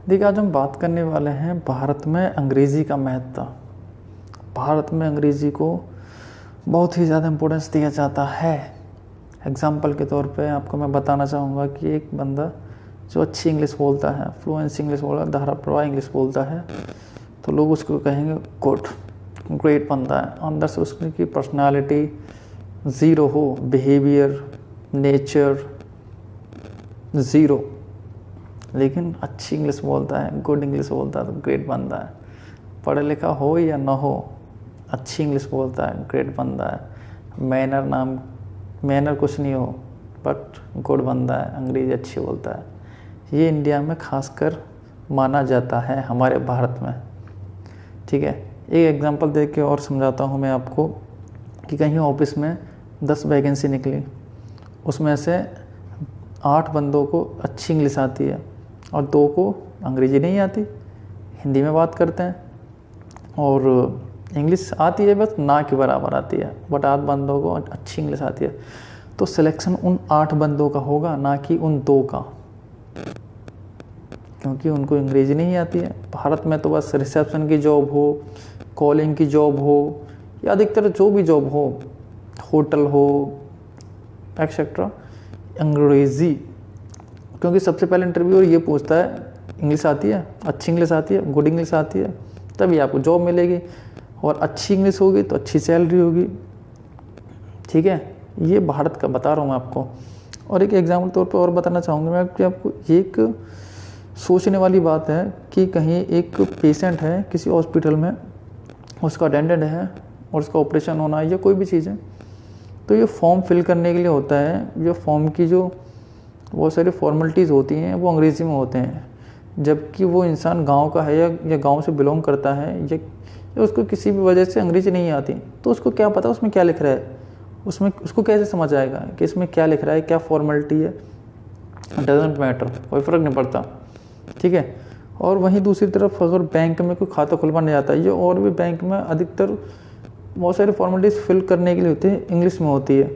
देखिए, आज हम बात करने वाले हैं भारत में अंग्रेज़ी का महत्व। भारत में अंग्रेज़ी को बहुत ही ज़्यादा इम्पोर्टेंस दिया जाता है। एग्ज़ाम्पल के तौर पे आपको मैं बताना चाहूँगा कि एक बंदा जो अच्छी इंग्लिश बोलता है, फ्लुएंसी इंग्लिश बोलता है, धाराप्रवाह इंग्लिश बोलता है, तो लोग उसको कहेंगे गुड, ग्रेट बंदा है। अंदर से उसकी पर्सनालिटी ज़ीरो हो, बिहेवियर, नेचर ज़ीरो, लेकिन अच्छी इंग्लिश बोलता है, गुड इंग्लिश बोलता है तो ग्रेट बंदा है। पढ़ा लिखा हो या ना हो, अच्छी इंग्लिश बोलता है, ग्रेट बंदा है। मैनर कुछ नहीं हो बट गुड बंदा है, अंग्रेज़ी अच्छी बोलता है। ये इंडिया में खासकर माना जाता है, हमारे भारत में। ठीक है, एक एग्जांपल दे के और समझाता हूँ मैं आपको कि कहीं ऑफिस में 10 वैकेंसी निकली, उसमें से 8 बंदों को अच्छी इंग्लिश आती है और 2 को अंग्रेज़ी नहीं आती, हिंदी में बात करते हैं, और इंग्लिश आती है बस ना के बराबर आती है, बट 8 बंदों को अच्छी इंग्लिश आती है। तो सिलेक्शन उन 8 बंदों का होगा, ना कि उन 2 का, क्योंकि उनको अंग्रेज़ी नहीं आती है। भारत में तो बस रिसेप्शन की जॉब हो, कॉलिंग की जॉब हो, या अधिकतर जो भी जॉब हो, होटल हो एक्सेट्रा, अंग्रेज़ी। क्योंकि सबसे पहले इंटरव्यूअर ये पूछता है इंग्लिश आती है, अच्छी इंग्लिश आती है, गुड इंग्लिश आती है, तभी आपको जॉब मिलेगी। और अच्छी इंग्लिश होगी तो अच्छी सैलरी होगी। ठीक है, ये भारत का बता रहा हूँ मैं आपको। और एक एग्जाम्पल तौर पे और बताना चाहूँगा मैं कि आपको एक सोचने वाली बात है कि कहीं एक पेशेंट है किसी हॉस्पिटल में, उसका अटेंडेंट है और उसका ऑपरेशन होना है या कोई भी चीज़ है, तो ये फॉर्म फिल करने के लिए होता है। जो फॉर्म की जो बहुत सारी फॉर्मेलिटीज़ होती हैं वो अंग्रेज़ी में होते हैं, जबकि वो इंसान गांव का है या गांव से बिलोंग करता है, या उसको किसी भी वजह से अंग्रेज़ी नहीं आती, तो उसको क्या पता उसमें क्या लिख रहा है, उसको कैसे समझ आएगा कि इसमें क्या लिख रहा है, क्या फॉर्मेलिटी है। डजेंट मैटर, कोई फ़र्क नहीं पड़ता। ठीक है, और वहीं दूसरी तरफ अगर बैंक में कोई खाता खुलवाने जाता है, ये और भी बैंक में अधिकतर बहुत सारी फॉर्मेलिटीज़ फिल करने के लिए होती है, इंग्लिश में होती है।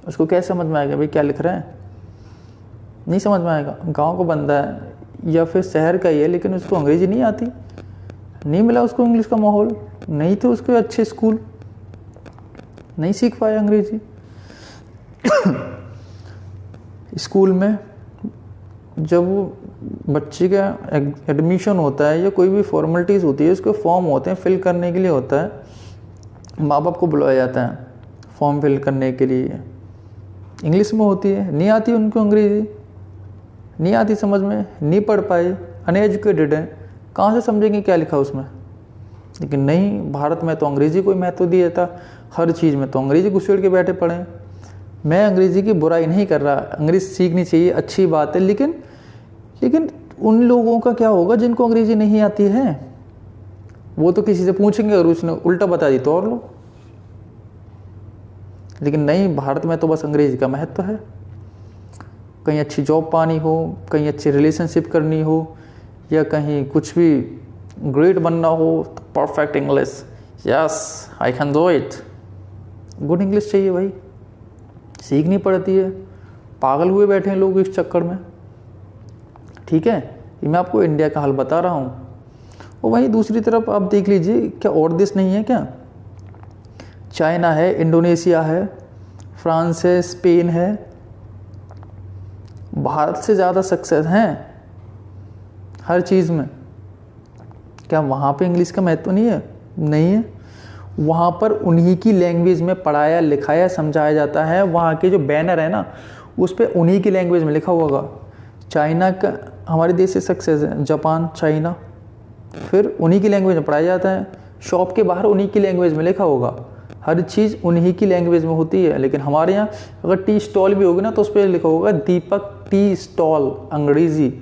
उसको कैसे समझ में आएगा भाई क्या लिख रहा है, नहीं समझ में आएगा। गांव का बंदा है या फिर शहर का ही है, लेकिन उसको अंग्रेज़ी नहीं आती, नहीं मिला उसको इंग्लिश का माहौल, नहीं थे उसके अच्छे स्कूल, नहीं सीख पाया अंग्रेज़ी। स्कूल में जब बच्चे का एडमिशन होता है या कोई भी फॉर्मेलिटीज़ होती है, उसके फॉर्म होते हैं फिल करने के लिए होता है, माँ बाप को बुलाया जाता है फॉर्म फिल करने के लिए, इंग्लिश में होती है, नहीं आती उनको अंग्रेज़ी, नहीं आती समझ में, नहीं पढ़ पाए, अनएजुकेटेड है, कहाँ से समझेंगे क्या लिखा उसमें। लेकिन नहीं, भारत में तो अंग्रेज़ी को महत्व दिया जाता, हर चीज़ में तो अंग्रेज़ी घुसेड़ के बैठे पड़े। मैं अंग्रेज़ी की बुराई नहीं कर रहा, अंग्रेज़ी सीखनी चाहिए, अच्छी बात है, लेकिन उन लोगों का क्या होगा जिनको अंग्रेज़ी नहीं आती है, वो तो किसी से पूछेंगे और उसने उल्टा बता दी तो और लो। लेकिन नहीं, भारत में तो बस अंग्रेज़ी का महत्व है। कहीं अच्छी जॉब पानी हो, कहीं अच्छी रिलेशनशिप करनी हो, या कहीं कुछ भी ग्रेट बनना हो, तो perfect English, yes I can do it, good English चाहिए भाई, सीखनी पड़ती है। पागल हुए बैठे हैं लोग इस चक्कर में। ठीक है, ये मैं आपको इंडिया का हाल बता रहा हूँ। और वहीं दूसरी तरफ आप देख लीजिए, क्या और देश नहीं है क्या? चाइना है, इंडोनेशिया है, फ्रांस है, स्पेन है, भारत से ज़्यादा सक्सेस हैं हर चीज़ में। क्या वहाँ पे इंग्लिश का महत्व नहीं है? नहीं है। वहाँ पर उन्हीं की लैंग्वेज में पढ़ाया लिखाया समझाया जाता है। वहाँ के जो बैनर है ना, उस पर उन्हीं की लैंग्वेज में लिखा होगा। चाइना का हमारे देश से सक्सेस है, जापान, चाइना, फिर उन्हीं की लैंग्वेज में पढ़ाया जाता है। शॉप के बाहर उन्हीं की लैंग्वेज में लिखा होगा, हर चीज़ उन्हीं की लैंग्वेज में होती है। लेकिन हमारे यहाँ अगर टी स्टॉल भी होगी ना, तो उस पर लिखा होगा दीपक टी स्टॉल, अंग्रेज़ी।